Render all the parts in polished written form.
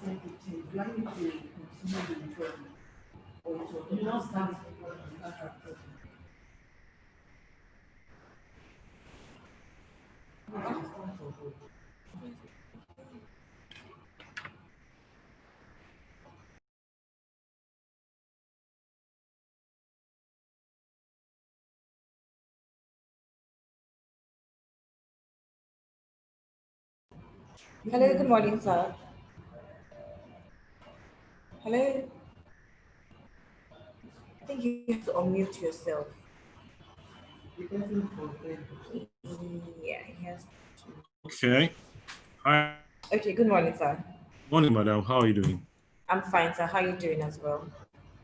10:15. Do I need to continue the recording? Or it will not start recording? Hello, good morning, sir. Hello. I think you have to unmute yourself. The person for them. Yeah, he has to. Okay. Hi. Okay, good morning, sir. Morning, madam. How are you doing? I'm fine, sir. How are you doing as well?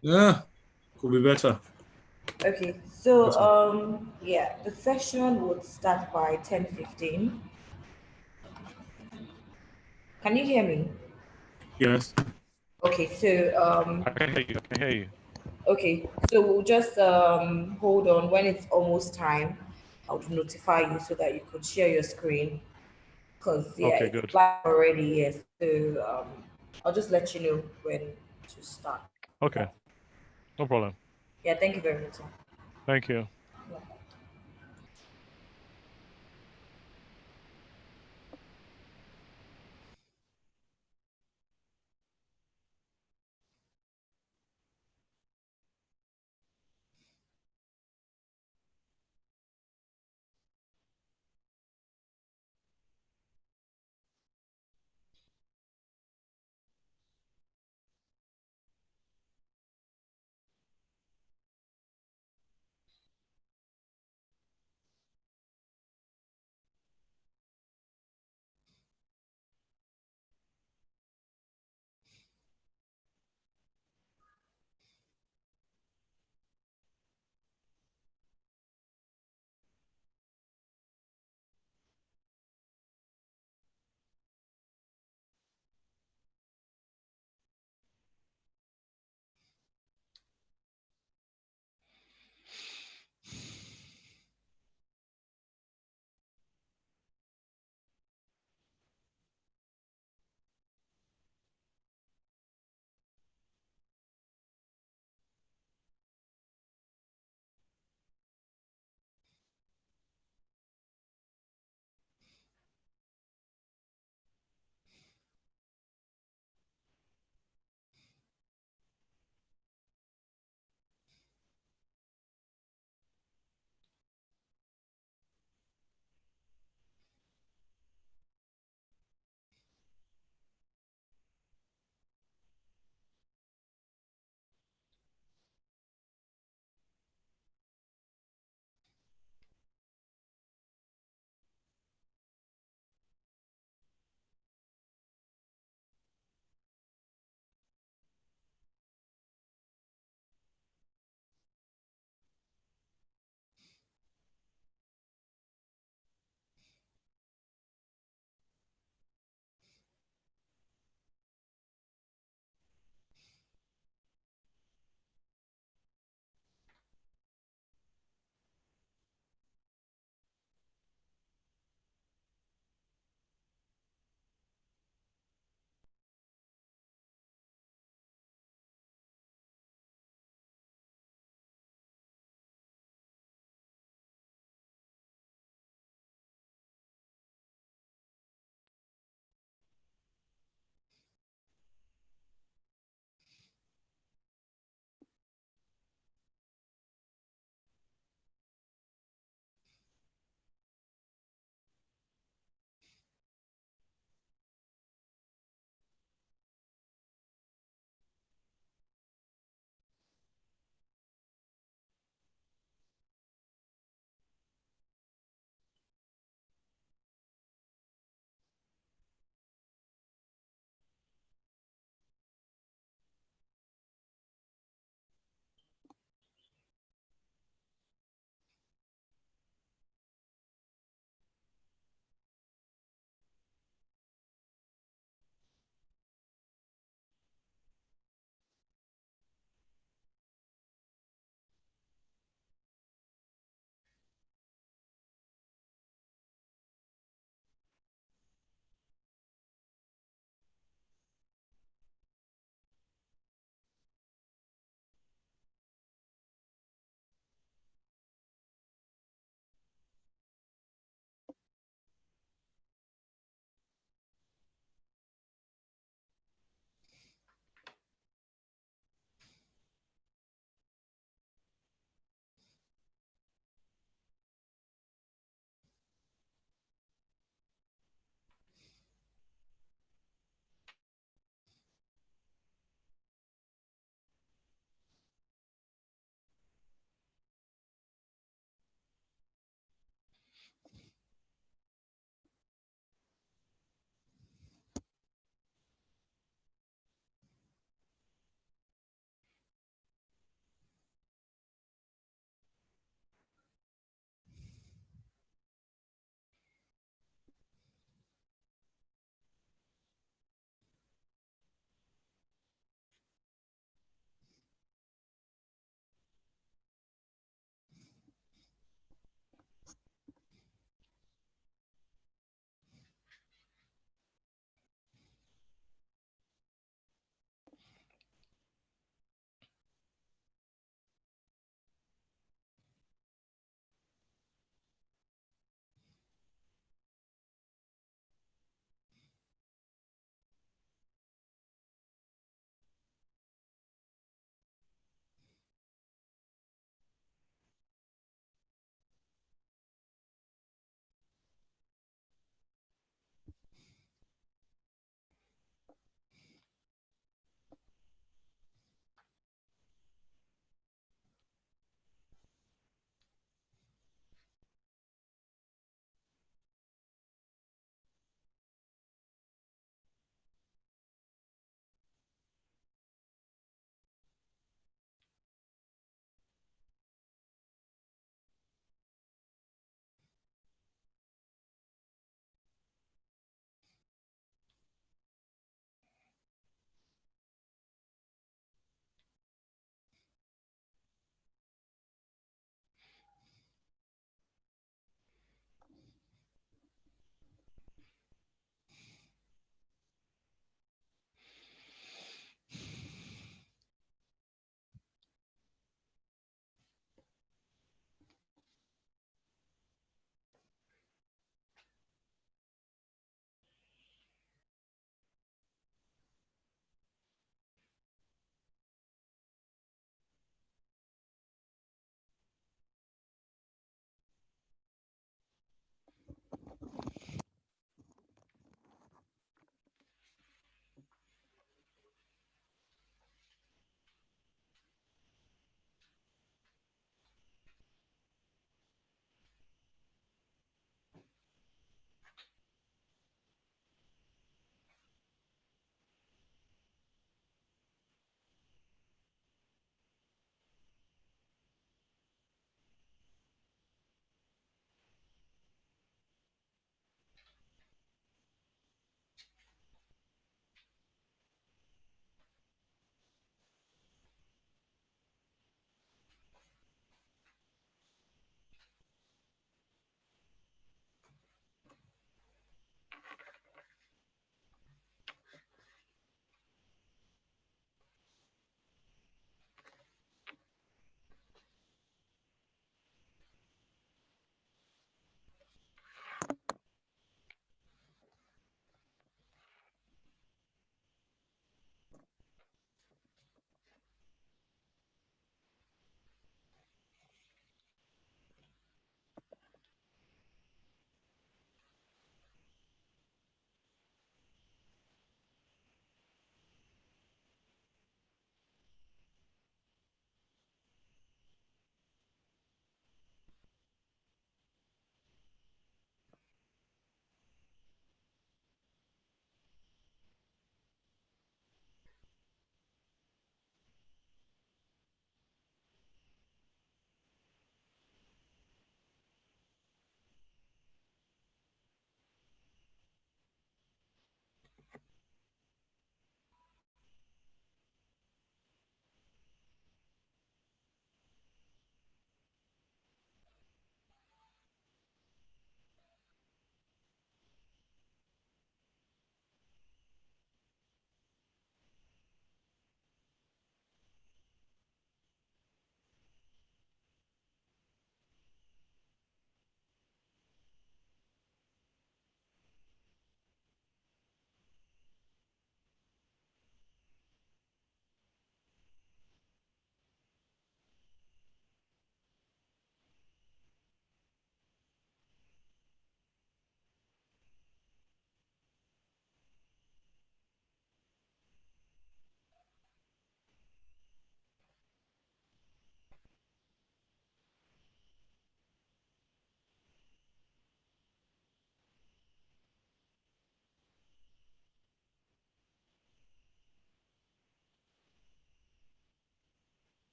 Yeah, could be better. Okay, so Better. yeah, the session would start by 10:15. Can you hear me? Yes. Okay, so I can hear you. I can hear you. okay, so we'll just hold on when it's almost time. I would notify you so that you could share your screen. Because yeah, Okay, it's good. live already. Yes, so I'll just let you know when to start. Okay, no problem. Yeah, thank you very much, sir. Thank you. Yeah.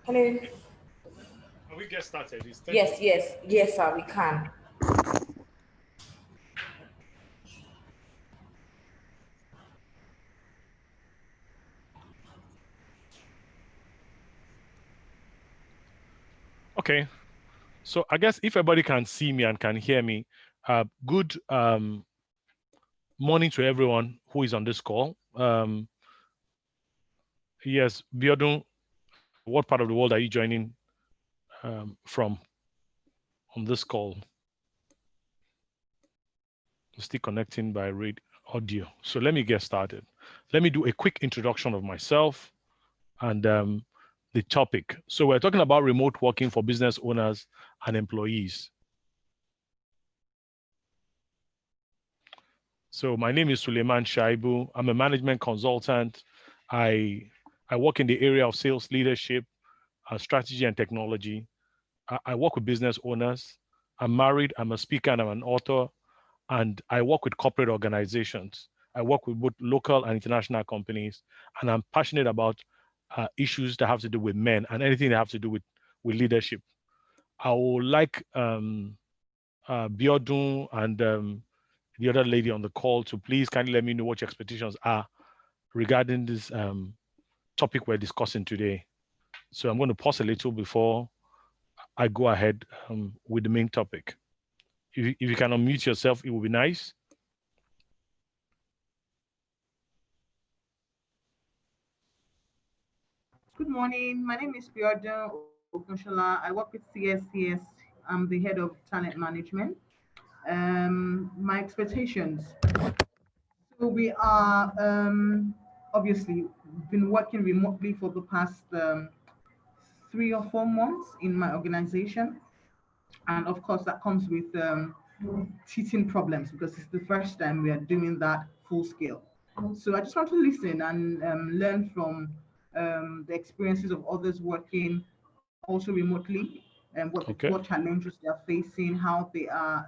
Hello. Can we get started? It's 10. Yes, sir, we can. Okay. So I guess if everybody can see me and can hear me, good morning to everyone who is on this call. Yes, Biodun, what part of the world are you joining from on this call? Still connecting by audio. So let me get started. Let me do a quick introduction of myself and the topic. So we're talking about remote working for business owners and employees. So my name is Suleiman Shaibu. I'm a management consultant. I work in the area of sales leadership, strategy and technology. I work with business owners. I'm married, I'm a speaker, and I'm an author. And I work with corporate organizations. I work with both local and international companies. And I'm passionate about issues that have to do with men and anything that have to do with leadership. I would like Biodun and the other lady on the call to please kindly let me know what your expectations are regarding this topic we're discussing today. So I'm going to pause a little before I go ahead with the main topic. If you can unmute yourself, it would be nice. Good morning. My name is Biodun Okunshola. I work with CSCS. I'm the head of talent management. My expectations. So we are obviously been working remotely for the past 3 or 4 months in my organization, and of course that comes with teething problems because it's the first time we are doing that full scale. So I just want to listen and learn from the experiences of others working also remotely, and Okay. what challenges they are facing, how they are,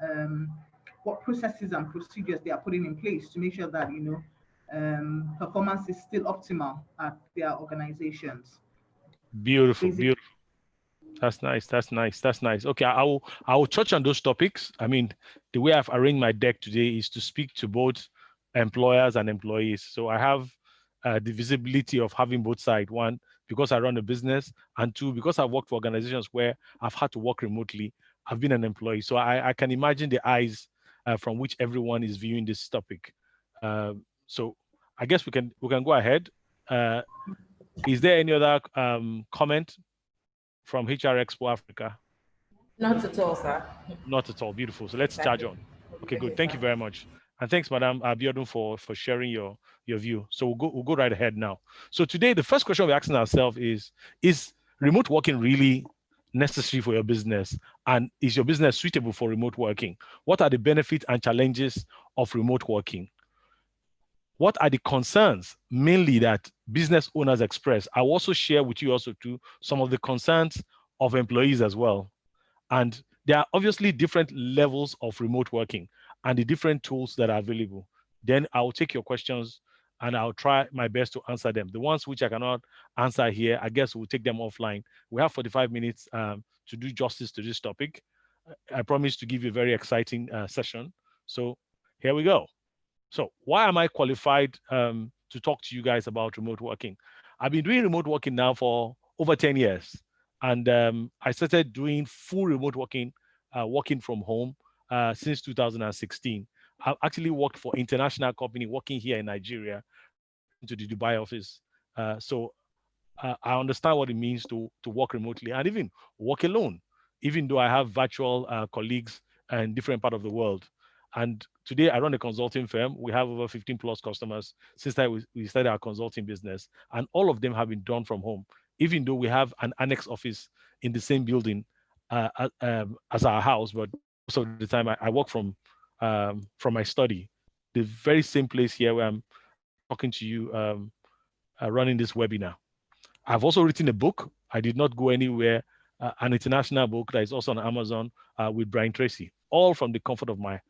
what processes and procedures they are putting in place to make sure that performance is still optimal at their organizations. Beautiful, Basically, beautiful. That's nice. That's nice. That's nice. Okay, I will touch on those topics. I mean, the way I've arranged my deck today is to speak to both employers and employees. So I have the visibility of having both sides. One, because I run a business, and two, because I've worked for organizations where I've had to work remotely. I've been an employee, so I can imagine the eyes from which everyone is viewing this topic. So I guess we can go ahead. Uh, is there any other comment from HR Expo Africa? Not at all, sir. Not at all. Beautiful. So let's charge Exactly. on. Okay, Okay, good. Thank sir. you very much. And thanks, Madam Abiodun, for sharing your view. So we'll go right ahead now. So today, the first question we're asking ourselves is remote working really necessary for your business? And is your business suitable for remote working? What are the benefits and challenges of remote working? What are the concerns mainly that business owners express? I'll also share with you also too some of the concerns of employees as well. And there are obviously different levels of remote working and the different tools that are available. Then I'll take your questions and I'll try my best to answer them. The ones which I cannot answer here, I guess we'll take them offline. We have 45 minutes to do justice to this topic. I promise to give you a very exciting session. So here we go. So why am I qualified to talk to you guys about remote working? I've been doing remote working now for over 10 years. And I started doing full remote working, working from home since 2016. I've actually worked for international company working here in Nigeria, reporting to the Dubai office. So I understand what it means to work remotely and even work alone, even though I have virtual colleagues in different part of the world. And today I run a consulting firm. We have over 15 plus customers since we started our consulting business, and all of them have been done from home, even though we have an annex office in the same building as our house. But most of the time I work from my study, the very same place here where I'm talking to you, running this webinar. I've also written a book. I did not go anywhere, an international book that is also on Amazon with Brian Tracy, all from the comfort of my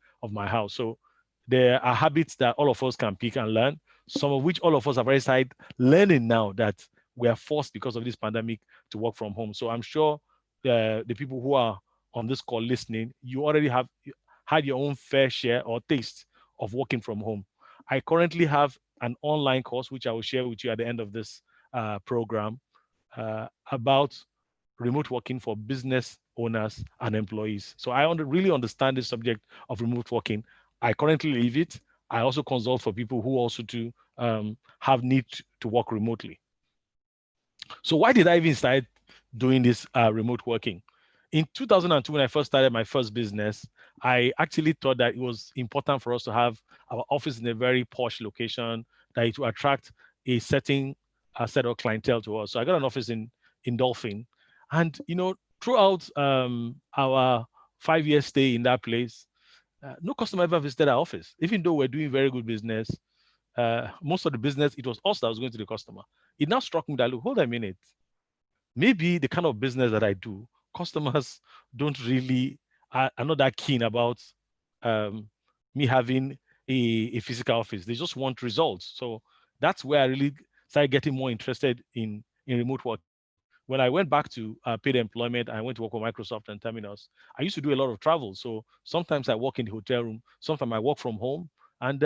house. So there are habits that all of us can pick and learn, some of which all of us have already started learning now that were forced because of this pandemic to work from home. So I'm sure the people who are on this call listening, you already have had your own fair share or taste of working from home. I currently have an online course, which I will share with you at the end of this program, about remote working for business owners and employees. So I really understand the subject of remote working. I currently live it. I also consult for people who also to have need to work remotely. So why did I even start doing this remote working? In 2002, when I first started my first business, I actually thought that it was important for us to have our office in a very posh location, that it would attract a certain set of clientele to us. So I got an office in Dolphin, and throughout our 5-year stay in that place, no customer ever visited our office, even though we're doing very good business. Most of the business, it was us that was going to the customer. It now struck me that, look, hold a minute. Maybe the kind of business that I do, customers don't really are not that keen about me having a physical office. They just want results. So that's where I really started getting more interested in remote working. When I went back to paid employment, I went to work with Microsoft and Terminus. I used to do a lot of travel. So sometimes I work in the hotel room, sometimes I work from home. And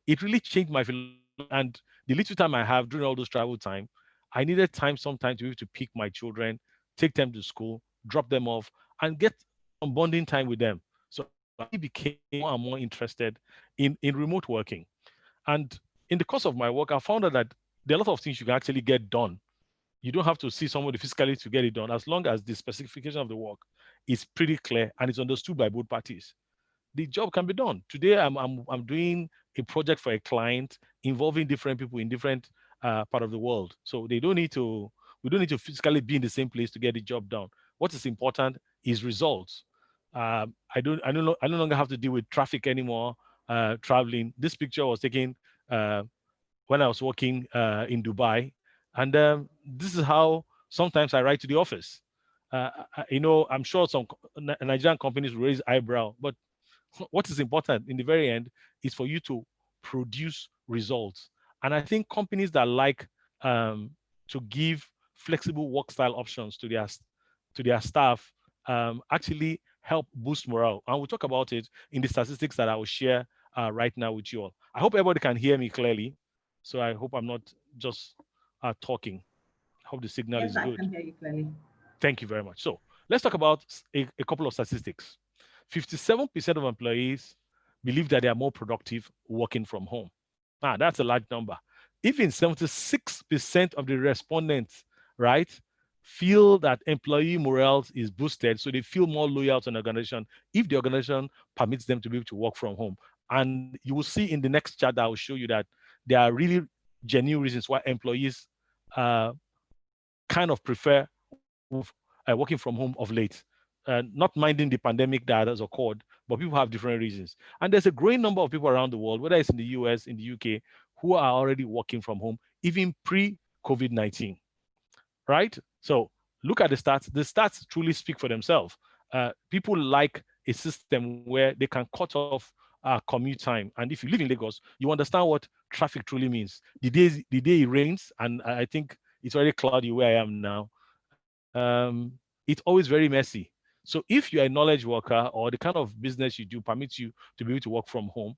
it really changed my philosophy. And the little time I have during all those travel time, I needed time sometimes to be able to pick my children, take them to school, drop them off, and get some bonding time with them. So I became more and more interested in remote working. And in the course of my work, I found out that there are a lot of things you can actually get done. You don't have to see somebody physically to get it done, as long as the specification of the work is pretty clear and it's understood by both parties. The job can be done. Today, I'm doing a project for a client involving different people in different part of the world. So we don't need to physically be in the same place to get the job done. What is important is results. I no longer have to deal with traffic anymore. Traveling. This picture was taken when I was working in Dubai, and this is how sometimes I write to the office. I'm sure some Nigerian companies will raise eyebrow, but what is important in the very end is for you to produce results. And I think companies that like to give flexible work style options to their staff actually help boost morale. And we'll talk about it in the statistics that I will share right now with you all. I hope everybody can hear me clearly. So I hope I'm not just talking. I hope the signal Yes, is I good. can hear you clearly. Thank you very much. So let's talk about a couple of statistics. 57% of employees believe that they are more productive working from home. That's a large number. Even 76% of the respondents, right, feel that employee morale is boosted, so they feel more loyal to an organization if the organization permits them to be able to work from home. And you will see in the next chart that I will show you that there are really genuine reasons why employees kind of prefer working from home of late. Not minding the pandemic that has occurred, but people have different reasons. And there's a growing number of people around the world, whether it's in the US, in the UK, who are already working from home, even pre-COVID-19, right? So look at the stats. The stats truly speak for themselves. People like a system where they can cut off commute time. And if you live in Lagos, you understand what traffic truly means. The day it rains, and I think it's already cloudy where I am now, it's always very messy. So if you're a knowledge worker or the kind of business you do permits you to be able to work from home,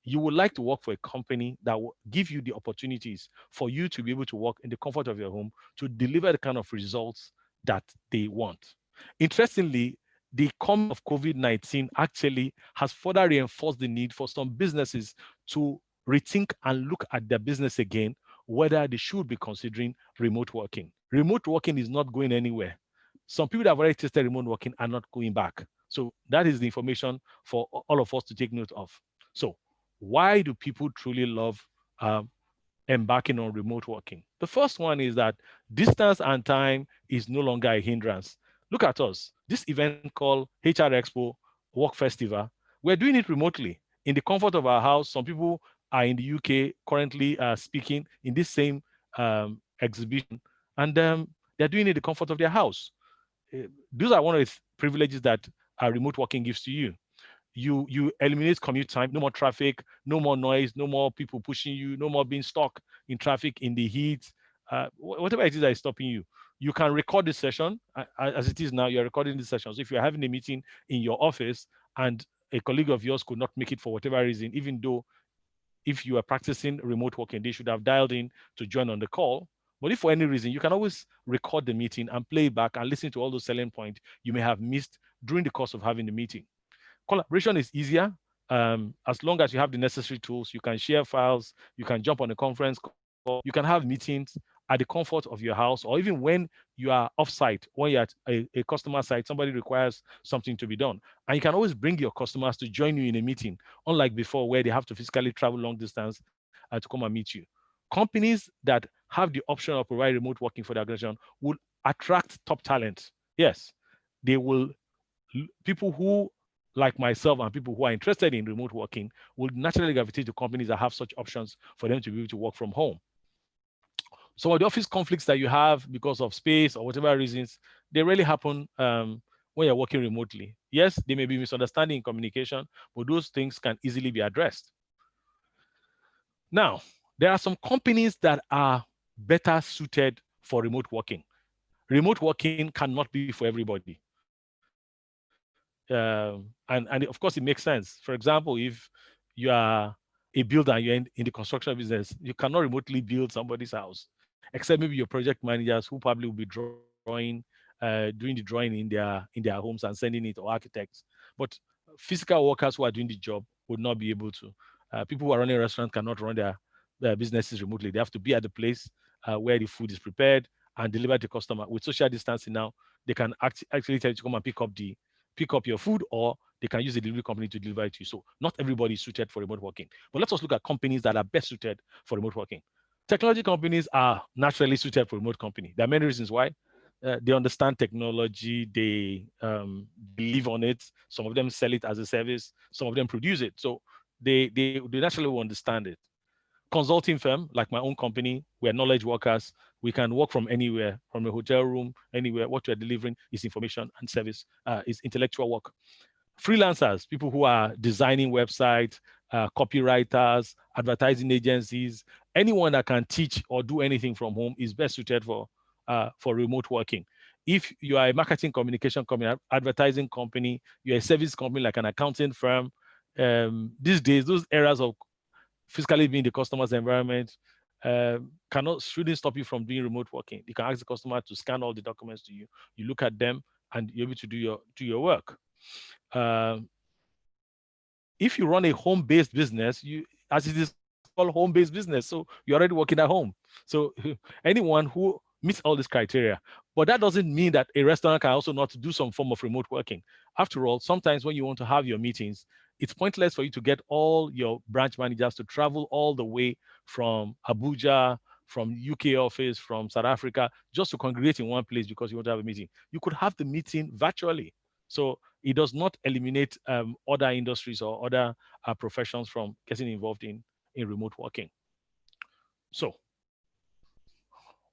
you would like to work for a company that will give you the opportunities for you to be able to work in the comfort of your home to deliver the kind of results that they want. Interestingly, the coming of COVID-19 actually has further reinforced the need for some businesses to rethink and look at their business again, whether they should be considering remote working. Remote working is not going anywhere. Some people that have already tested remote working are not going back. So that is the information for all of us to take note of. So why do people truly love embarking on remote working? The first one is that distance and time is no longer a hindrance. Look at us. This event called HR Expo Work Festival, we're doing it remotely in the comfort of our house. Some people are in the UK currently speaking in this same exhibition, and they're doing it in the comfort of their house. Those are one of the privileges that remote working gives to you. You eliminate commute time, no more traffic, no more noise, no more people pushing you, no more being stuck in traffic in the heat, whatever it is that is stopping you, you can record this session as it is now. You're recording this session. So if you're having a meeting in your office and a colleague of yours could not make it for whatever reason, even though if you are practicing remote working, they should have dialed in to join on the call. But if for any reason, you can always record the meeting and play it back and listen to all those selling points you may have missed during the course of having the meeting. Collaboration is easier as long as you have the necessary tools. You can share files, you can jump on a conference call, you can have meetings at the comfort of your house, or even when you are off-site, when you're at a customer site, somebody requires something to be done. And you can always bring your customers to join you in a meeting, unlike before where they have to physically travel long distance to come and meet you. Companies that have the option of providing remote working for their organization will attract top talent. Yes, they will, people who like myself and people who are interested in remote working will naturally gravitate to companies that have such options for them to be able to work from home. Some of the office conflicts that you have because of space or whatever reasons, they really happen when you're working remotely. Yes, there may be misunderstanding in communication, but those things can easily be addressed. Now, there are some companies that are better suited for remote working. Remote working cannot be for everybody. And of course, it makes sense. For example, if you are a builder and you're in the construction business, you cannot remotely build somebody's house, except maybe your project managers who probably will be doing the drawing in their homes and sending it, or architects. But physical workers who are doing the job would not be able to. People who are running restaurants cannot run their businesses remotely. They have to be at the place where the food is prepared and delivered to the customer. With social distancing now, they can actually tell you to come and pick up your food, or they can use the delivery company to deliver it to you. So not everybody is suited for remote working. But let's also look at companies that are best suited for remote working. Technology companies are naturally suited for remote company. There are many reasons why. They understand technology, they live on it. Some of them sell it as a service, some of them produce it. So they naturally will understand it. Consulting firm, like my own company, we're knowledge workers. We can work from anywhere, from a hotel room, anywhere. What we're delivering is information and service, is intellectual work. Freelancers, people who are designing websites, copywriters, advertising agencies, anyone that can teach or do anything from home is best suited for remote working. If you are a marketing communication company, advertising company, you're a service company like an accounting firm, these days, those areas of physically being the customer's environment shouldn't stop you from doing remote working. You can ask the customer to scan all the documents to you. You look at them and you're able to do your work. If you run a home-based business, as it is called home-based business, so you're already working at home. So anyone who meets all these criteria, but that doesn't mean that a restaurant can also not do some form of remote working. After all, sometimes when you want to have your meetings, it's pointless for you to get all your branch managers to travel all the way from Abuja, from UK office, from South Africa, just to congregate in one place because you want to have a meeting. You could have the meeting virtually. So it does not eliminate other industries or other professions from getting involved in remote working. So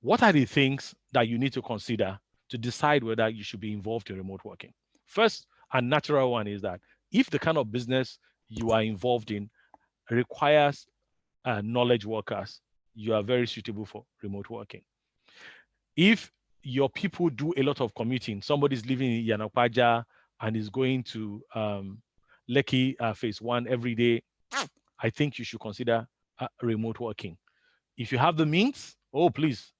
what are the things that you need to consider to decide whether you should be involved in remote working? First, a natural one is that if the kind of business you are involved in requires knowledge workers, you are very suitable for remote working. If your people do a lot of commuting, somebody's living in Yanakwaja and is going to Lekki phase 1 every day, I think you should consider remote working. If you have the means, oh, please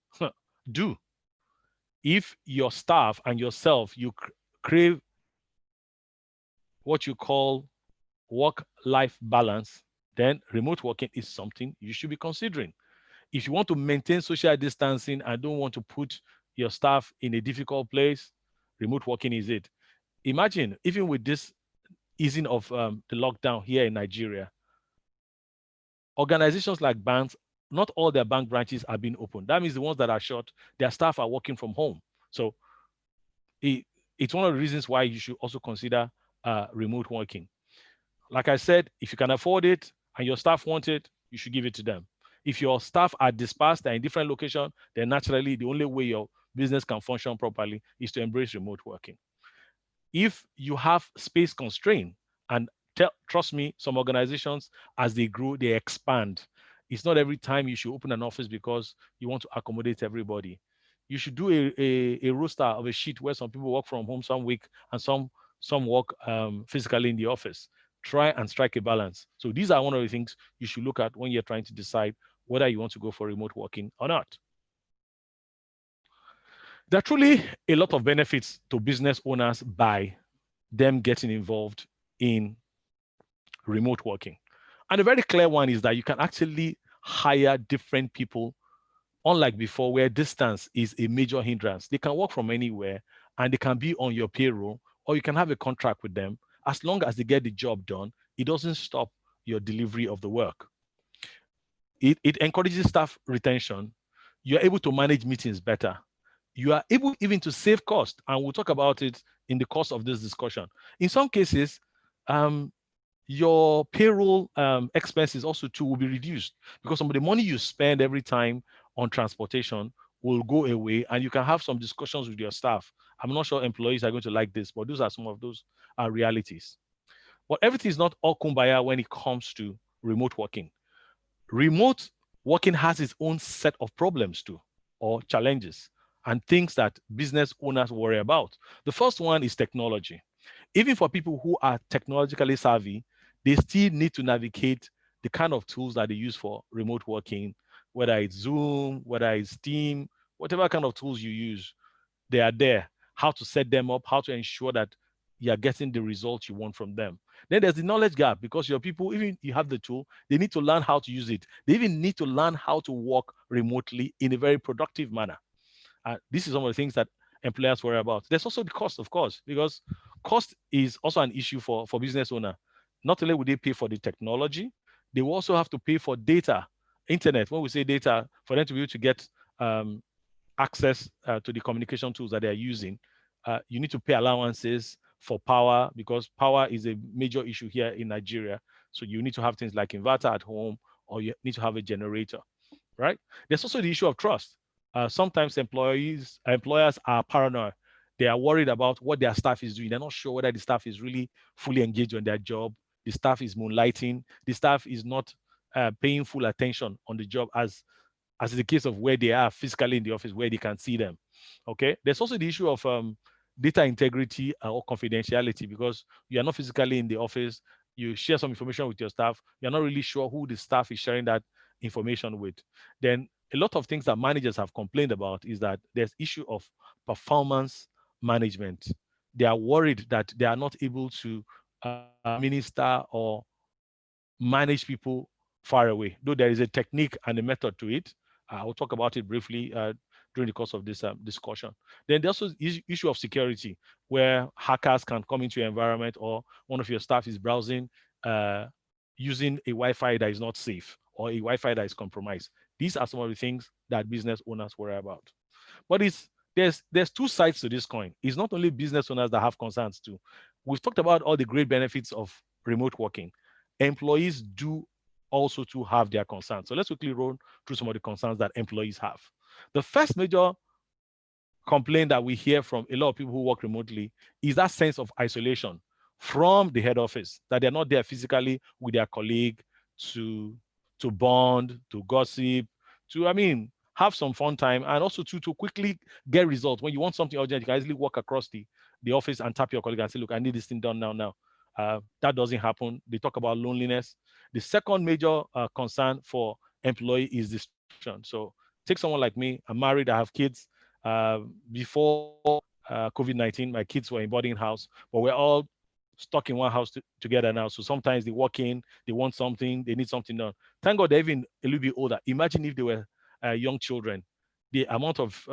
do. If your staff and yourself, you crave what you call work-life balance, then remote working is something you should be considering. If you want to maintain social distancing and don't want to put your staff in a difficult place, remote working is it. Imagine, even with this easing of the lockdown here in Nigeria, organizations like banks, not all their bank branches are being opened. That means the ones that are shut, their staff are working from home. So it's one of the reasons why you should also consider remote working. Like I said, if you can afford it and your staff want it, you should give it to them. If your staff are dispersed, they're in different locations, then naturally the only way your business can function properly is to embrace remote working. If you have space constraint, and trust me, some organizations, as they grow, they expand. It's not every time you should open an office because you want to accommodate everybody. You should do a roster of a sheet where some people work from home some week and some work physically in the office. Try and strike a balance. So these are one of the things you should look at when you're trying to decide whether you want to go for remote working or not. There are truly a lot of benefits to business owners by them getting involved in remote working. And a very clear one is that you can actually hire different people, unlike before where distance is a major hindrance. They can work from anywhere and they can be on your payroll, or you can have a contract with them. As long as they get the job done, it doesn't stop your delivery of the work. It encourages staff retention. You're able to manage meetings better. You are able even to save cost, and we'll talk about it in the course of this discussion. In some cases, your payroll expenses also too will be reduced because some of the money you spend every time on transportation will go away, and you can have some discussions with your staff. I'm not sure employees are going to like this, but those are some of those realities. But everything is not all kumbaya when it comes to remote working. Remote working has its own set of problems too, or challenges, and things that business owners worry about. The first one is technology. Even for people who are technologically savvy, they still need to navigate the kind of tools that they use for remote working, whether it's Zoom, whether it's Team, whatever kind of tools you use, they are there. How to set them up, how to ensure that you're getting the results you want from them. Then there's the knowledge gap because your people, even you have the tool, they need to learn how to use it. They even need to learn how to work remotely in a very productive manner. This is some of the things that employers worry about. There's also the cost, of course, because cost is also an issue for business owner. Not only will they pay for the technology, they will also have to pay for data, internet. When we say data, for them to be able to get access to the communication tools that they're using, you need to pay allowances for power because power is a major issue here in Nigeria. So you need to have things like inverter at home, or you need to have a generator, right? There's also the issue of trust. Sometimes employers are paranoid. They are worried about what their staff is doing. They're not sure whether the staff is really fully engaged on their job. The staff is moonlighting. The staff is not paying full attention on the job as is the case of where they are physically in the office, where they can see them. Okay. There's also the issue of data integrity or confidentiality because you are not physically in the office. You share some information with your staff. You're not really sure who the staff is sharing that information with. Then a lot of things that managers have complained about is that there's issue of performance management. They are worried that they are not able to minister or manage people far away, though there is a technique and a method to it. I will talk about it briefly during the course of this discussion. Then there's also the issue of security, where hackers can come into your environment or one of your staff is browsing using a Wi-Fi that is not safe or a Wi-Fi that is compromised. These are some of the things that business owners worry about. But there's two sides to this coin. It's not only business owners that have concerns too. We've talked about all the great benefits of remote working. Employees do also to have their concerns. So let's quickly run through some of the concerns that employees have. The first major complaint that we hear from a lot of people who work remotely is that sense of isolation from the head office, that they're not there physically with their colleague to bond, to gossip, to have some fun time, and also to quickly get results. When you want something urgent, you can easily walk across the office and tap your colleague and say, look, I need this thing done now. That doesn't happen. They talk about loneliness. The second major concern for employee is distraction. So take someone like me. I'm married. I have kids. Before COVID-19, my kids were in boarding house, but we're all stuck in one house together now. So sometimes they walk in, they want something, they need something done. Thank God they're even a little bit older. Imagine if they were young children. The amount of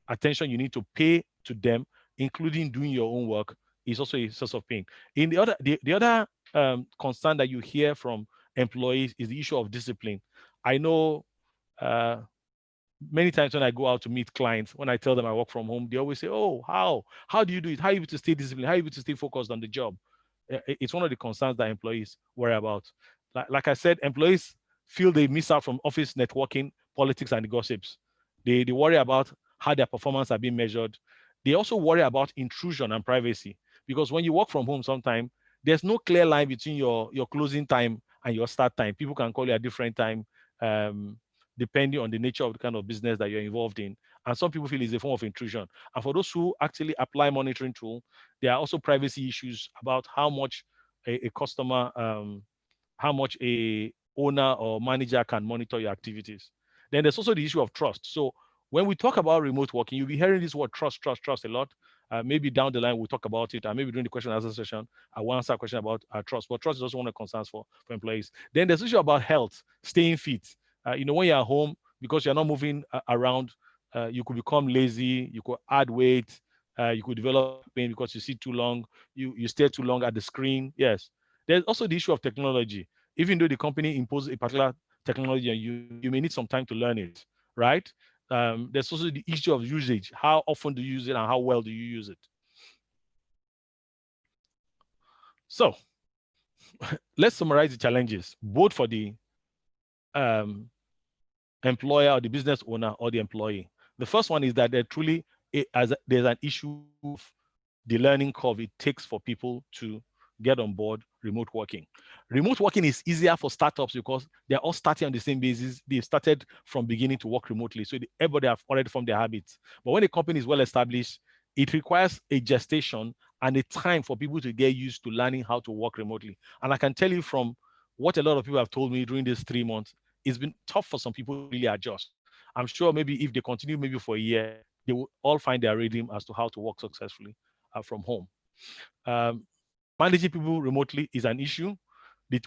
attention you need to pay to them, including doing your own work, is also a source of pain. In the other concern that you hear from employees is the issue of discipline. I know many times when I go out to meet clients, when I tell them I work from home, they always say, oh, how do you do it? How are you able to stay disciplined? How are you able to stay focused on the job? It's one of the concerns that employees worry about. Like I said, employees feel they miss out from office networking, politics, and the gossips. They worry about how their performance are being measured. They also worry about intrusion and privacy, because when you work from home, sometimes there's no clear line between your closing time and your start time. People can call you at different time. depending on the nature of the kind of business that you're involved in. And some people feel it's a form of intrusion. And for those who actually apply monitoring tool, there are also privacy issues about how much a customer, how much a owner or manager can monitor your activities. Then there's also the issue of trust. So when we talk about remote working, you'll be hearing this word trust a lot. Maybe down the line we'll talk about it, and maybe during the question and answer session, I will answer a question about trust. But trust is also one of the concerns for employees. Then there's issue about health, staying fit. When you're at home, because you're not moving around, you could become lazy, you could add weight, you could develop pain because you sit too long, you stay too long at the screen. Yes. There's also the issue of technology. Even though the company imposes a particular technology and you may need some time to learn it, right? There's also the issue of usage. How often do you use it and how well do you use it? So let's summarize the challenges, both for the employer or the business owner or the employee. The first one is that there's an issue of the learning curve it takes for people to get on board remote working. Remote working is easier for startups because they're all starting on the same basis. They've started from beginning to work remotely. So everybody have already formed their habits. But when a company is well established, it requires a gestation and a time for people to get used to learning how to work remotely. And I can tell you from what a lot of people have told me during these 3 months, it's been tough for some people to really adjust. I'm sure maybe if they continue maybe for a year, they will all find their rhythm as to how to work successfully from home. Managing people remotely is an issue.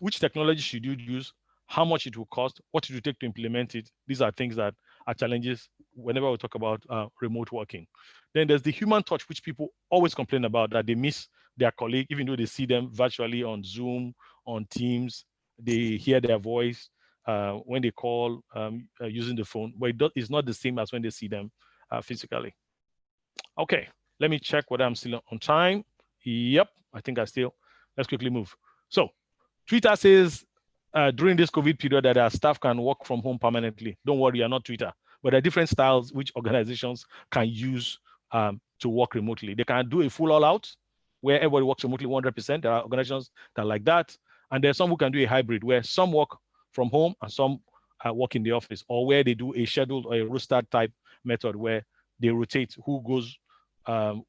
Which technology should you use? How much it will cost? What it will take to implement it? These are things that are challenges whenever we talk about remote working. Then there's the human touch, which people always complain about, that they miss their colleague, even though they see them virtually on Zoom, on Teams, they hear their voice when they call using the phone, but it's not the same as when they see them physically. Okay, let me check whether I'm still on time. Yep, I think let's quickly move. So Twitter says during this COVID period that our staff can work from home permanently. Don't worry, you're not Twitter, but there are different styles which organizations can use to work remotely. They can do a full all out where everybody works remotely 100%. There are organizations that are like that. And there's some who can do a hybrid where some work from home and some work in the office, or where they do a scheduled or a roster type method where they rotate who goes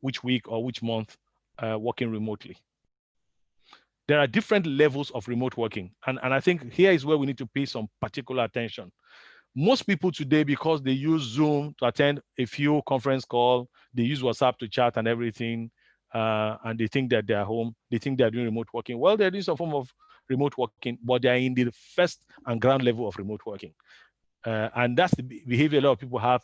which week or which month working remotely. There are different levels of remote working. And I think here is where we need to pay some particular attention. Most people today, because they use Zoom to attend a few conference calls, they use WhatsApp to chat and everything, and they think that they're home, they think they're doing remote working. Well, they're doing some form of remote working, but they're in the first and ground level of remote working. And that's the behavior a lot of people have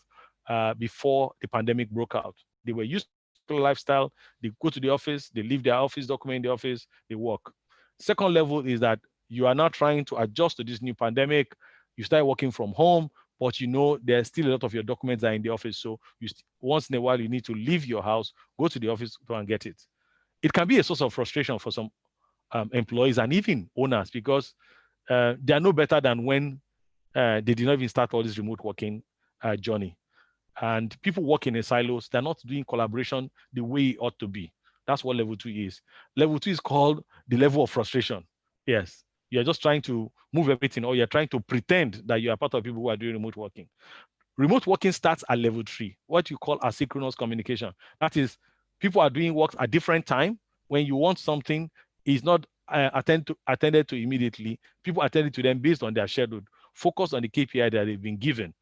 before the pandemic broke out. They were used to lifestyle, they go to the office, they leave their office document in the office, they work. Second level is that you are now trying to adjust to this new pandemic. You start working from home, but there's still a lot of your documents are in the office. So once in a while, you need to leave your house, go to the office to and get it. It can be a source of frustration for some employees and even owners, because they are no better than when they did not even start all this remote working journey. And people work in silos. They're not doing collaboration the way it ought to be. That's what level 2 is. Level 2 is called the level of frustration. Yes, you're just trying to move everything, or you're trying to pretend that you are part of people who are doing remote working. Remote working starts at level 3, what you call asynchronous communication. That is, people are doing work at different time. When you want something, is not attended to immediately. People attend to them based on their schedule, focus on the KPI that they've been given.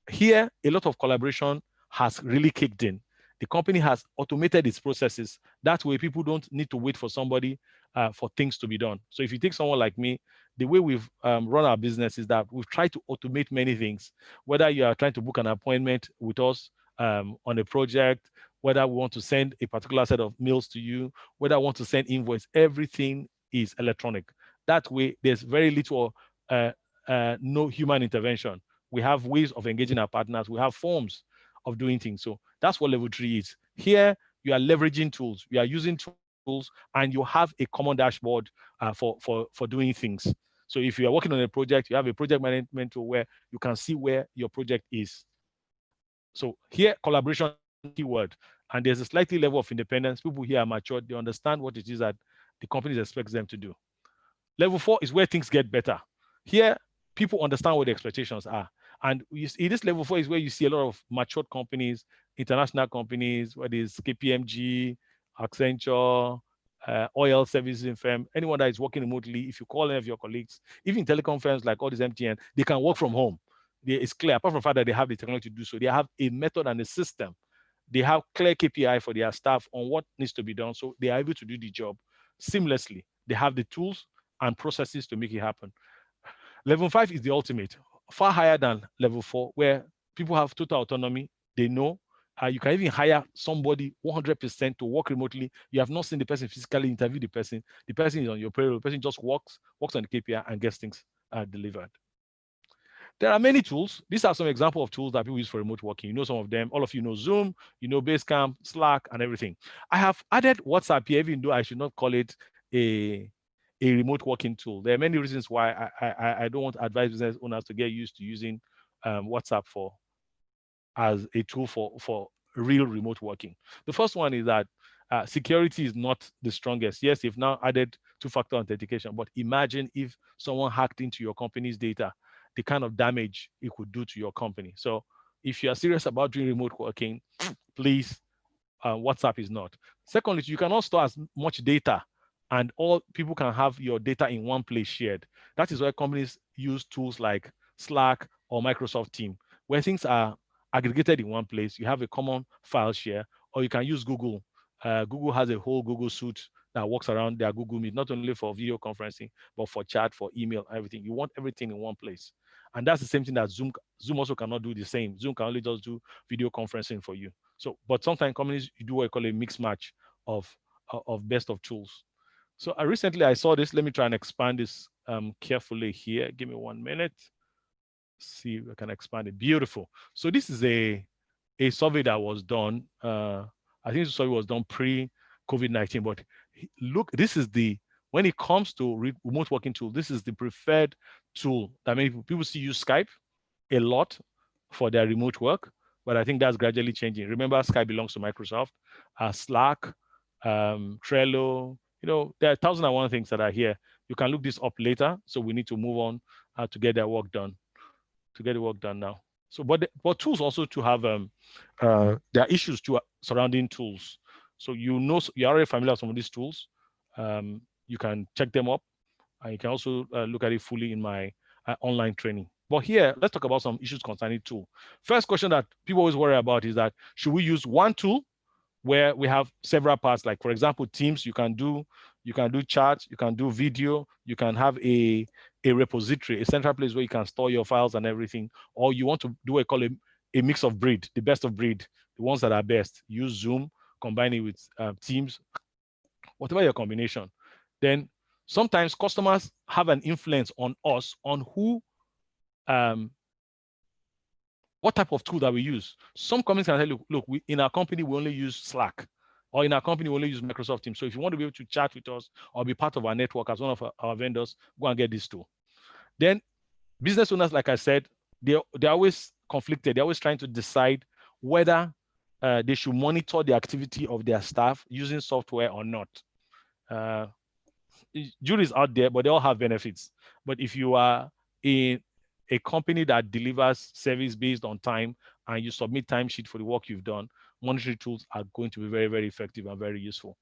Here, a lot of collaboration has really kicked in. The company has automated its processes. That way, people don't need to wait for somebody for things to be done. So if you take someone like me, the way we've run our business is that we've tried to automate many things. Whether you are trying to book an appointment with us on a project, whether we want to send a particular set of mails to you, whether I want to send invoice, everything is electronic. That way, there's very little no human intervention. We have ways of engaging our partners. We have forms of doing things. So that's what level 3 is. Here, you are leveraging tools. You are using tools, and you have a common dashboard for doing things. So if you are working on a project, you have a project management tool where you can see where your project is. So here, collaboration is the keyword. And there's a slightly level of independence. People here are mature. They understand what it is that the company expects them to do. Level 4 is where things get better. Here, people understand what the expectations are. And you see, this level 4 is where you see a lot of matured companies, international companies, whether it's KPMG, Accenture, oil services firm, anyone that is working remotely. If you call any of your colleagues, even telecom firms like all these MTN, they can work from home. It's clear, apart from the fact that they have the technology to do so, they have a method and a system. They have clear KPI for their staff on what needs to be done, so they are able to do the job seamlessly. They have the tools and processes to make it happen. Level 5 is the ultimate, far higher than level 4, where people have total autonomy. They know you can even hire somebody 100% to work remotely. You have not seen the person physically, interview the person. The person is on your payroll. The person just works on the KPI and gets things delivered. There are many tools. These are some examples of tools that people use for remote working. You know some of them. All of you know Zoom, you know Basecamp, Slack, and everything. I have added WhatsApp here, even though I should not call it a remote working tool. There are many reasons why I don't want to advise business owners to get used to using WhatsApp as a tool for real remote working. The first one is that security is not the strongest. Yes, you've now added two-factor authentication, but imagine if someone hacked into your company's data, the kind of damage it could do to your company. So if you are serious about doing remote working, please, WhatsApp is not. Secondly, you cannot store as much data and all people can have your data in one place shared. That is why companies use tools like Slack or Microsoft Teams, where things are aggregated in one place. You have a common file share, or you can use Google. Google has a whole Google suite that works around their Google Meet, not only for video conferencing, but for chat, for email, everything. You want everything in one place. And that's the same thing that Zoom also cannot do the same. Zoom can only just do video conferencing for you. So, but sometimes companies do what I call a mixed match of best of tools. So recently I saw this. Let me try and expand this carefully here. Give me 1 minute. See if I can expand it. Beautiful. So this is a survey that was done. I think the survey was done pre-COVID-19, but look, this is when it comes to remote working tool, this is the preferred tool that many people see use Skype a lot for their remote work, but I think that's gradually changing. Remember, Skype belongs to Microsoft. Slack, Trello, there are 1,001 things that are here. You can look this up later. So we need to move on to get their work done, to get the work done now. So, but tools also to have, there are issues surrounding tools. So you're already familiar with some of these tools. You can check them up, and you can also look at it fully in my online training. But here, let's talk about some issues concerning tool. First question that people always worry about is that, should we use one tool where we have several parts? Like, for example, Teams, you can do chat, you can do video, you can have a repository, a central place where you can store your files and everything. Or you want to do what I call a mix of breed, the best of breed, the ones that are best. Use Zoom, combine it with Teams, whatever your combination. Then sometimes customers have an influence on us on what type of tool that we use. Some companies can tell you, look, in our company, we only use Slack, or in our company, we only use Microsoft Teams. So if you want to be able to chat with us or be part of our network as one of our vendors, go and get this tool. Then business owners, like I said, they're always conflicted. They're always trying to decide whether they should monitor the activity of their staff using software or not. Jury's out there, but they all have benefits. But if you are in a company that delivers service based on time and you submit timesheet for the work you've done, monitoring tools are going to be very, very effective and very useful.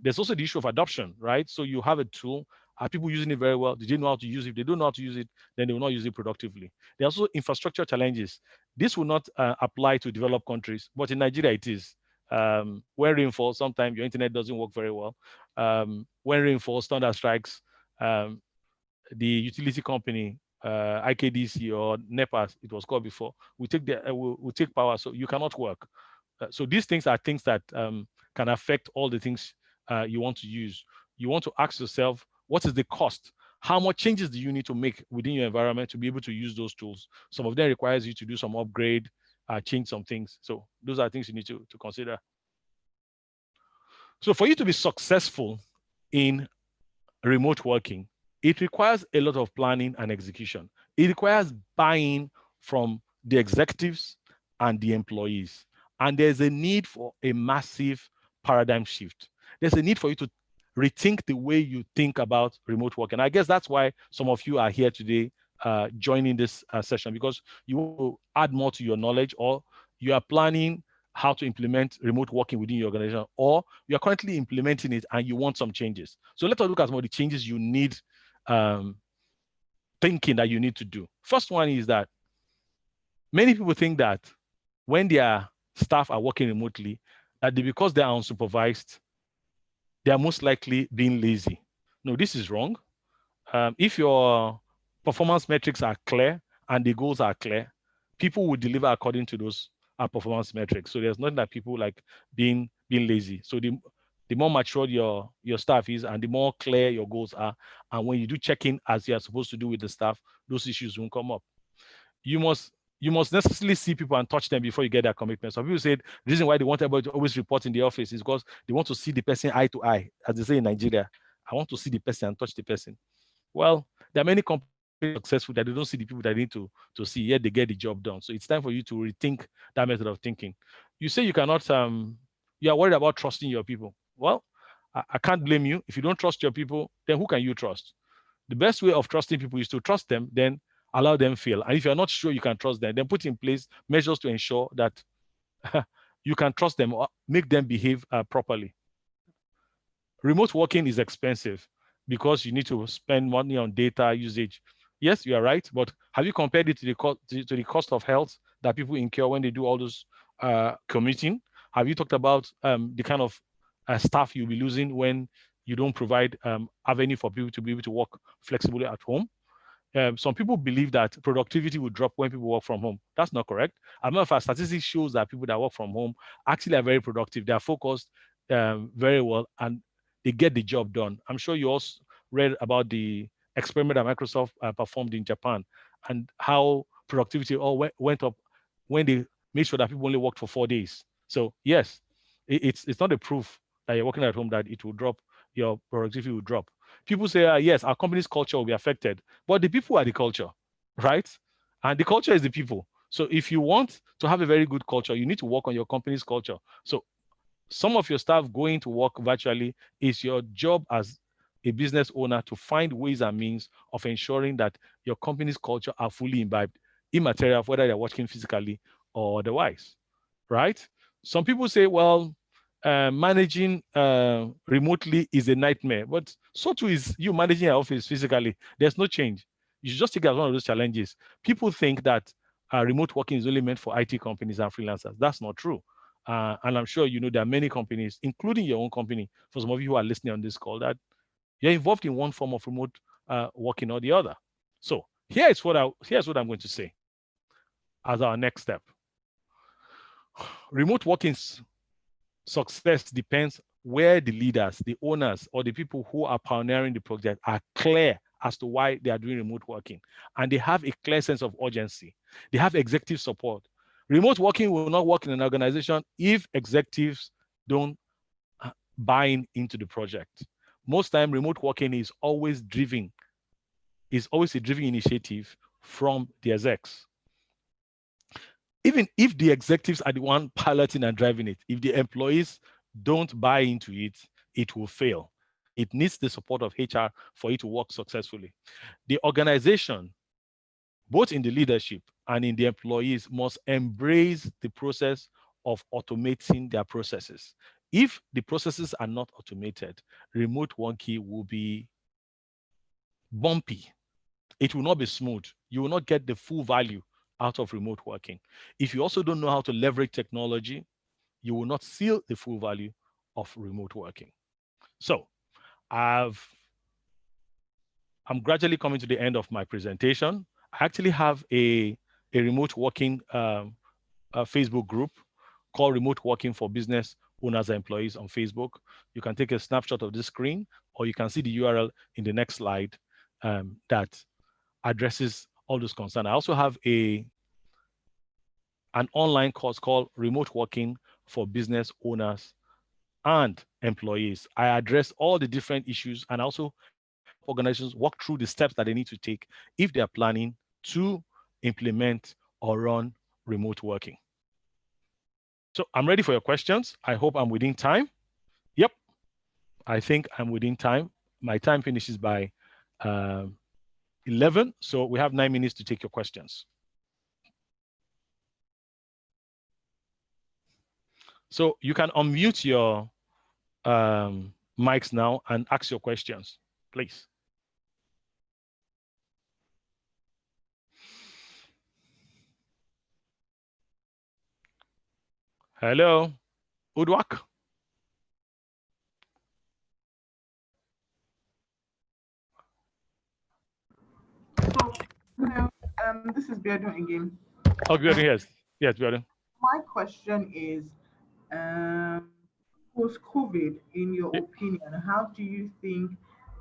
There's also the issue of adoption, right? So you have a tool, are people using it very well? Did they know how to use it? If they don't know how to use it, then they will not use it productively. There are also infrastructure challenges. This will not apply to developed countries, but in Nigeria it is. When rainfall, sometimes your internet doesn't work very well. When rainfall, thunder strikes, the utility company, IKDC or NEPA, it was called before, we take power, so you cannot work. So these things are things that can affect all the things you want to use. You want to ask yourself, what is the cost? How much changes do you need to make within your environment to be able to use those tools? Some of them requires you to do some upgrade, change some things. So those are things you need to consider. So for you to be successful in remote working, it requires a lot of planning and execution. It requires buy-in from the executives and the employees. And there's a need for a massive paradigm shift. There's a need for you to rethink the way you think about remote work. And I guess that's why some of you are here today joining this session because you want to add more to your knowledge, or you are planning how to implement remote working within your organization, or you are currently implementing it and you want some changes. So let us look at some of the changes you need thinking that you need to do. First one is that many people think that when their staff are working remotely, that because they are unsupervised, they are most likely being lazy. No, this is wrong. If your performance metrics are clear and the goals are clear, people will deliver according to those performance metrics. So there's nothing that people like being lazy. So the more matured your staff is and the more clear your goals are, and when you do check-in as you're supposed to do with the staff, those issues won't come up. You must necessarily see people and touch them before you get their commitment. Some people said the reason why they want everybody to always report in the office is because they want to see the person eye to eye, as they say in Nigeria. I want to see the person and touch the person. Well, there are many companies successful that they don't see the people that they need to see, yet they get the job done. So it's time for you to rethink that method of thinking. You say you cannot, you are worried about trusting your people. Well, I can't blame you. If you don't trust your people, then who can you trust? The best way of trusting people is to trust them, then allow them fail. And if you're not sure you can trust them, then put in place measures to ensure that you can trust them or make them behave properly. Remote working is expensive because you need to spend money on data usage. Yes, you are right, but have you compared it to the cost of health that people incur when they do all those commuting? Have you talked about the kind of staff you'll be losing when you don't provide avenue for people to be able to work flexibly at home? Some people believe that productivity will drop when people work from home. That's not correct. As a matter of fact, statistics shows that people that work from home actually are very productive. They are focused very well and they get the job done. I'm sure you also read about the experiment that Microsoft performed in Japan and how productivity all went up when they made sure that people only worked for 4 days. So yes, it's not a proof that you're working at home that it will drop, your productivity will drop. People say, yes, our company's culture will be affected, but the people are the culture, right? And the culture is the people. So if you want to have a very good culture, you need to work on your company's culture. So some of your staff going to work virtually is your job as a business owner to find ways and means of ensuring that your company's culture are fully imbibed, immaterial of whether they're working physically or otherwise, right? Some people say, well, managing remotely is a nightmare, but so too is you managing your office physically. There's no change. You should just take it as one of those challenges. People think that remote working is only meant for IT companies and freelancers. That's not true. And I'm sure you know there are many companies, including your own company, for some of you who are listening on this call, that you're involved in one form of remote working or the other. So here's what I'm going to say as our next step. Remote working's success depends where the leaders, the owners, or the people who are pioneering the project are clear as to why they are doing remote working. And they have a clear sense of urgency. They have executive support. Remote working will not work in an organization if executives don't buy into the project. Most time, remote working is always a driven initiative from the execs. Even if the executives are the one piloting and driving it, if the employees don't buy into it, it will fail. It needs the support of HR for it to work successfully. The organization, both in the leadership and in the employees, must embrace the process of automating their processes. If the processes are not automated, remote working will be bumpy. It will not be smooth. You will not get the full value out of remote working. If you also don't know how to leverage technology, you will not see the full value of remote working. So I'm gradually coming to the end of my presentation. I actually have a remote working Facebook group called Remote Working for Business Owners and Employees on Facebook. You can take a snapshot of this screen, or you can see the URL in the next slide that addresses all those concerns. I also have an online course called Remote Working for Business Owners and Employees. I address all the different issues and also help organizations walk through the steps that they need to take if they are planning to implement or run remote working. So I'm ready for your questions. I hope I'm within time. Yep, I think I'm within time. My time finishes by 11. So we have 9 minutes to take your questions. So you can unmute your mics now and ask your questions, please. Hello, Udwak. So, hello, this is Beardo again. Oh, Biodun, yes. Yes, Biodun. My question is, post-COVID, in your opinion, how do you think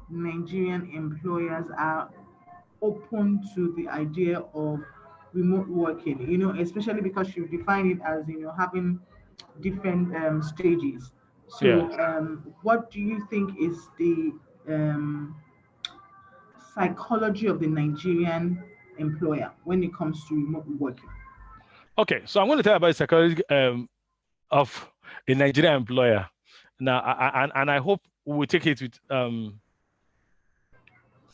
Nigerian employers are open to the idea of remote working? Especially because you define it as, having different stages. Yeah. So, what do you think is the um, psychology of the Nigerian employer when it comes to remote working? Okay, so I'm going to tell you about the psychology of a Nigerian employer. Now, and I hope we will take it with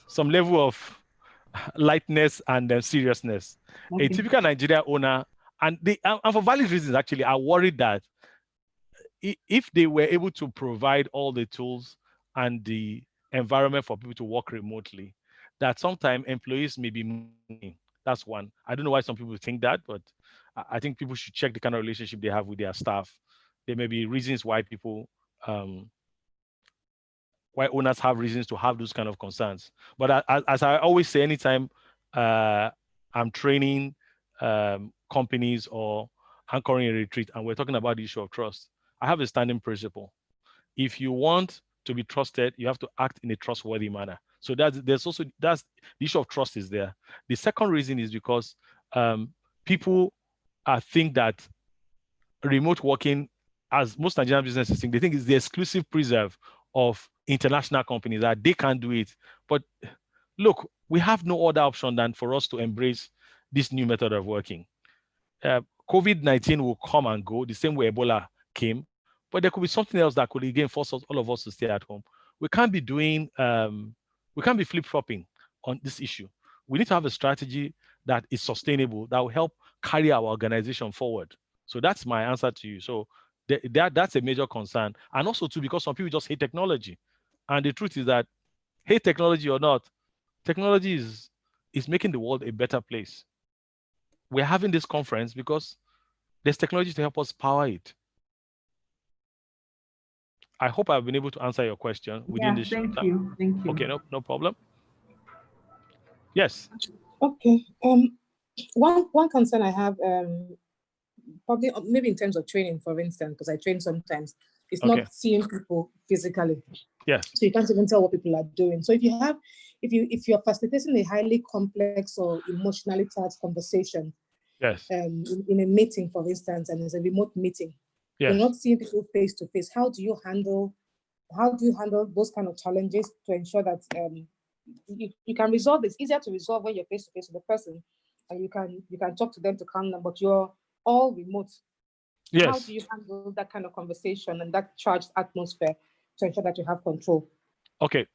some level of lightness and seriousness. Okay. A typical Nigerian owner, and for valid reasons actually, are worried that if they were able to provide all the tools and the environment for people to work remotely, that sometimes employees may be moving. That's one. I don't know why some people think that, but I think people should check the kind of relationship they have with their staff. There may be reasons why people why owners have reasons to have those kind of concerns. But as I always say, anytime I'm training companies or anchoring a retreat, and we're talking about the issue of trust, I have a standing principle. If you want to be trusted, you have to act in a trustworthy manner. So that's the issue of trust is there. The second reason is because people think that remote working, as most Nigerian businesses think, they think it's the exclusive preserve of international companies, that they can't do it. But look, we have no other option than for us to embrace this new method of working. COVID-19 will come and go the same way Ebola came, but there could be something else that could again force all of us to stay at home. We can't be doing, we can't be flip-flopping on this issue. We need to have a strategy that is sustainable, that will help carry our organization forward. So that's my answer to you. So that's a major concern. And also too, because some people just hate technology. And the truth is that, hate technology or not, technology is making the world a better place. We're having this conference because there's technology to help us power it. I hope I've been able to answer your question within this. Thank you. Thank you. Okay, no problem. Yes. Okay. One concern I have, probably maybe in terms of training, for instance, because I train sometimes, it's not seeing people physically. Yes. So you can't even tell what people are doing. So if you're facilitating a highly complex or emotionally charged conversation, yes, in a meeting, for instance, and it's a remote meeting, yes, you're not seeing people face to face. How do you handle those kind of challenges to ensure that you can resolve? It's easier to resolve when you're face to face with the person, and you can talk to them to calm them, but you're all remote. Yes. How do you handle that kind of conversation and that charged atmosphere to ensure that you have control? Okay.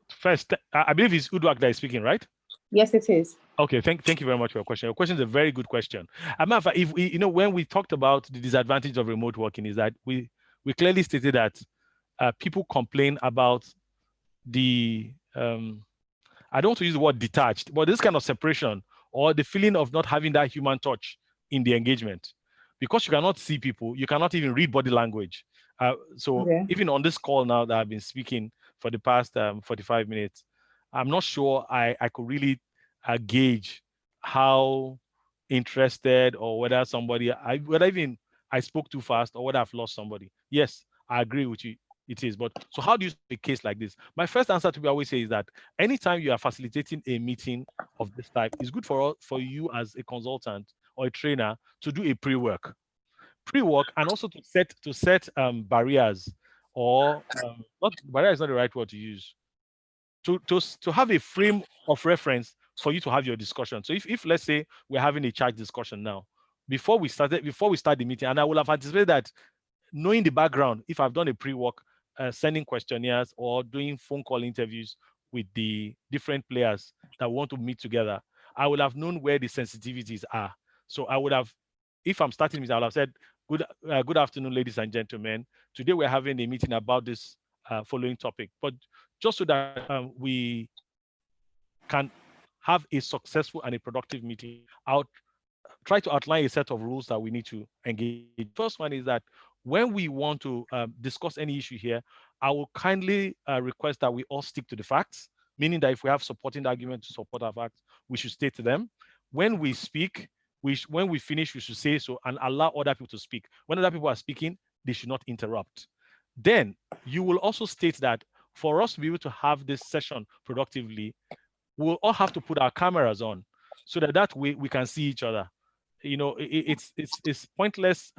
First, I believe it's Udwak that is speaking, right? Yes, it is. Okay. Thank you very much for your question. Your question is a very good question. If we, when we talked about the disadvantage of remote working, is that we clearly stated that people complain about the I don't want to use the word detached, but this kind of separation or the feeling of not having that human touch in the engagement. Because you cannot see people, you cannot even read body language. Even on this call now that I've been speaking for the past 45 minutes, I'm not sure I could really gauge how interested or whether somebody, whether even I spoke too fast or whether I've lost somebody. Yes, I agree with you. It is. But so how do you solve a case like this? My first answer to be always say is that anytime you are facilitating a meeting of this type, it's good for you as a consultant or a trainer to do a pre-work, and also to set barriers, or not barrier is not the right word to use. To have a frame of reference for you to have your discussion. So if let's say we're having a chat discussion now, before we start the meeting, and I will have anticipated that, knowing the background, if I've done a pre-work, sending questionnaires or doing phone call interviews with the different players that want to meet together, I would have known where the sensitivities are. So I would have, if I'm starting with, I would have said, good afternoon, ladies and gentlemen. Today we're having a meeting about this following topic. But just so that we can have a successful and a productive meeting, I'll try to outline a set of rules that we need to engage. First one is that when we want to discuss any issue here, I will kindly request that we all stick to the facts, meaning that if we have supporting arguments to support our facts, we should state them. When we speak, when we finish, we should say so and allow other people to speak. When other people are speaking, they should not interrupt. Then you will also state that for us to be able to have this session productively, we'll all have to put our cameras on so that way we can see each other. You know, it's pointless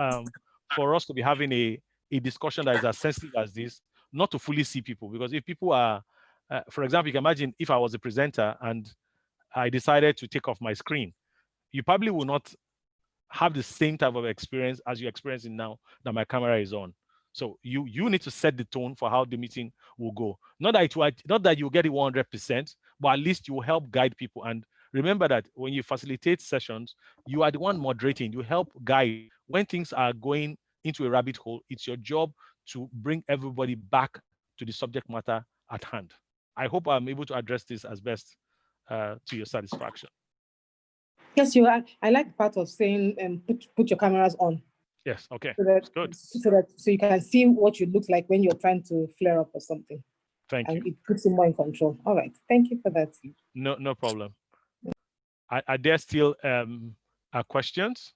for us to be having a discussion that is as sensitive as this, not to fully see people. Because if people are, for example, you can imagine if I was a presenter and I decided to take off my screen, you probably will not have the same type of experience as you're experiencing now that my camera is on. So you need to set the tone for how the meeting will go. Not that you'll get it 100%, but at least you will help guide people. And remember that when you facilitate sessions, you are the one moderating. You help guide. When things are going into a rabbit hole, it's your job to bring everybody back to the subject matter at hand. I hope I'm able to address this as best to your satisfaction. Yes, you are. I like the part of saying put your cameras on. Yes, okay. So that, good. So you can see what you look like when you're trying to flare up or something. Thank you. And it puts you more in control. All right. Thank you for that. No problem. Are there still questions?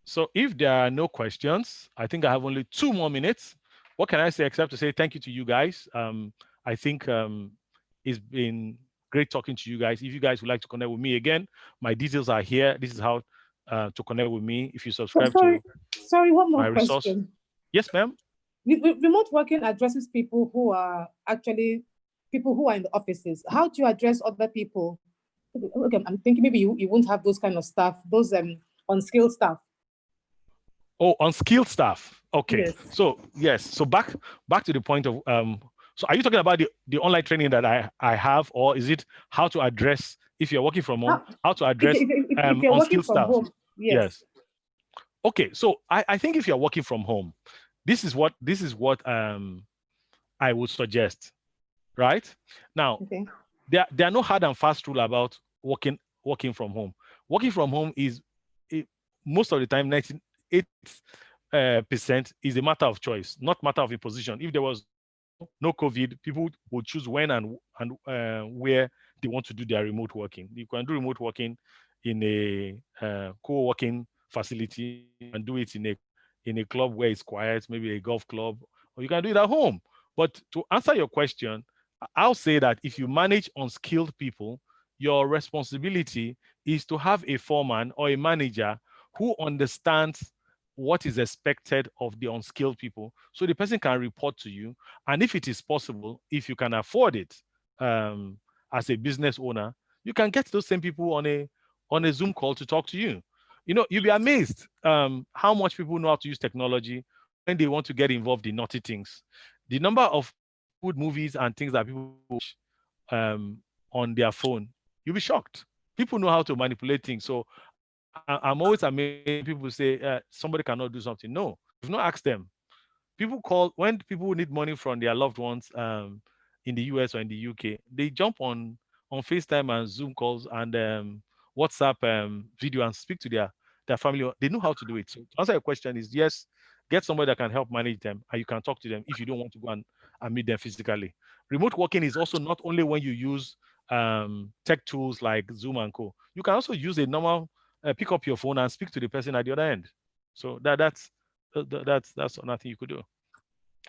So if there are no questions, I think I have only 2 more minutes. What can I say except to say thank you to you guys? I think it's been great talking to you guys. If you guys would like to connect with me again, my details are here. This is how to connect with me. If you subscribe to one more my resource. question. Yes, ma'am. Remote working addresses people who are actually people who are in the offices. How do you address other people? Okay, I'm thinking maybe you won't have those kind of staff, those unskilled staff. Oh, unskilled staff. Okay. Yes. So yes. So back to the point of so are you talking about the online training that I have, or is it how to address if you're working from home, how to address if you're working unskilled from staff? home? Yes. Okay. So I think if you're working from home, this is what I would suggest. Right? Now, Okay. there are no hard and fast rule about working from home. Working from home is most of the time 98% is a matter of choice, not matter of imposition. If there was no COVID, people would choose when and where they want to do their remote working. You can do remote working in a co-working facility and do it in a club where it's quiet, maybe a golf club, or you can do it at home. But to answer your question, I'll say that if you manage unskilled people, your responsibility is to have a foreman or a manager who understands what is expected of the unskilled people, so the person can report to you. And if it is possible, if you can afford it, as a business owner, you can get those same people on a Zoom call to talk to you. You know, you'll be amazed how much people know how to use technology when they want to get involved in naughty things. The number of good movies and things that people watch on their phone, you'll be shocked. People know how to manipulate things. So I'm always amazed when people say somebody cannot do something. No, you've not asked them. People call when people need money from their loved ones in the US or in the UK. They jump on FaceTime and Zoom calls and WhatsApp video and speak to their family. They know how to do it. So to answer your question is yes, get somebody that can help manage them and you can talk to them if you don't want to go and meet them physically. Remote working is also not only when you use tech tools like Zoom and co. You can also use a normal pick up your phone and speak to the person at the other end. So that's another thing you could do.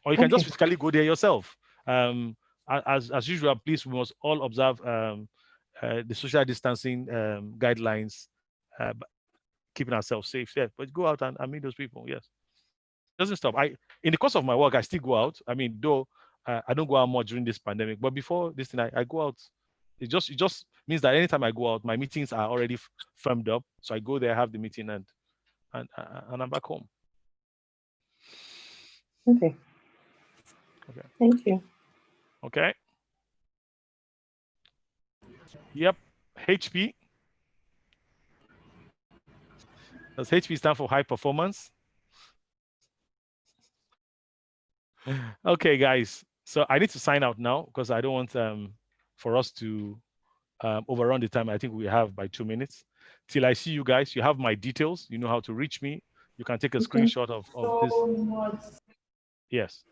Or you can just physically go there yourself. As usual, please, we must all observe the social distancing guidelines, keeping ourselves safe. Yeah, but go out and meet those people. Yes, it doesn't stop. In the course of my work, I still go out. I mean, though I don't go out much during this pandemic, but before this thing, I go out. It just means that anytime I go out, my meetings are already firmed up. So I go there, have the meeting, and and I'm back home. Okay. Okay. Thank you. Okay. Yep. HP. Does HP stand for high performance? Okay, guys. So I need to sign out now because I don't want for us to overrun the time I think we have by 2 minutes. Till I see you guys, you have my details. You know how to reach me. You can take a screenshot of this. Yes.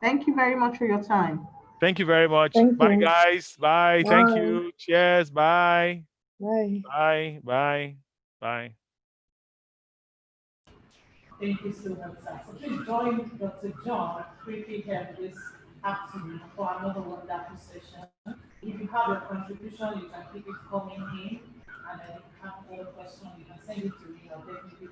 Thank you very much for your time. Thank you very much. Thank Bye, you. guys. Bye. Thank you. Cheers. Bye. Bye. Bye. Bye. Bye. Thank you so much, sir. So please join Dr. John at 3 p.m. this afternoon for another wonderful session. If you have a contribution, you can keep it coming in. And then if you have other questions, you can send it to me. I'll definitely